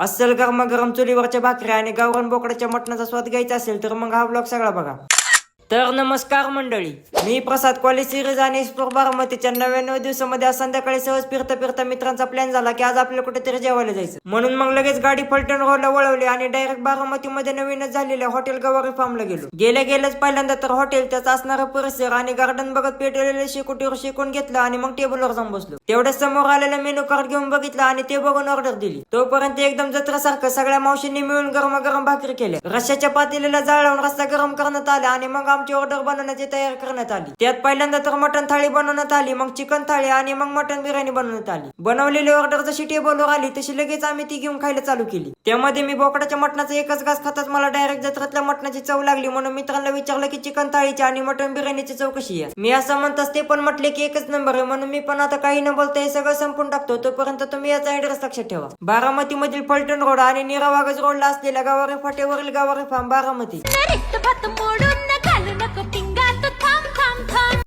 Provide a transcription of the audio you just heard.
अस्सल गरमागरम चुलीवरच्या भाकऱ्या आणि गावरान बोकडाच्या मटणाचा स्वाद घ्यायचा असेल तर मग हा ब्लॉग सगळा बघा. तर नमस्कार मंडळी, मी प्रसाद कॉलेज सिरीज आणि एक्सप्लोर बारामतीच्या 99 दिवसामध्ये आज संध्याकाळी सहज फिरता फिरता मित्रांचा प्लॅन झाला की आज आपल्याला कुठेतरी जेवायला जायचं. म्हणून मग लगेच गाडी फलटण रोडला वळवली आणि डायरेक्ट बारामतीमध्ये नवीनच झालेल्या हॉटेल गवारी फार्मला गेलो. गेल्याच पहिल्यांदा तर हॉटेल, त्याचा असणारा परिसर आणि गार्डन बघत पेटलेले शेकोटीवर शेकून घेतलं आणि मग टेबलवर जाऊन बसलो. तेवढ्या समोर आलेला मेनू कार्ड घेऊन बघितलं आणि ते बघून ऑर्डर दिली. तोपर्यंत एकदम जत्रासारखं सगळ्या मावशींनी मिळून गरमागरम भाकरी केल्या. रश्श्याच्या पातेलीला जाळ लावून रस्सा गरम करण्यात आला आणि मग आमची ऑर्डर बनवण्याची तयारी करण्यात आली. त्यात पहिल्यांदा तर मटन थाळी बनवण्यात आली, मग चिकन थाळी आणि मग मटन बिर्याणी बनवण्यात आली. बनवलेली ऑर्डर जशी टेबलवर आली तशी लगेच आम्ही ती घेऊन खायला चालू केली. त्यामध्ये मी बोकडाच्या मटणाचा एकच घास खाताच मला डायरेक्ट जत्रातल्या मटणाची चव लागली. म्हणून मित्रांना विचारलं की चिकन थाळीची आणि मटन बिर्याणीची चव कशी आहे. मी असं म्हणताच ते पण म्हटले की एकच नंबर आहे. म्हणून मी पण आता काही न बोलता हे सगळं संपून टाकतो. तोपर्यंत तुम्ही याचा ऍड्रेस लक्षात ठेवा. बारामती मधील फलटण रोड आणि नीरा वागज रोडला असलेल्या गावारे फाट्यावरील गावारे फार्म बारामती.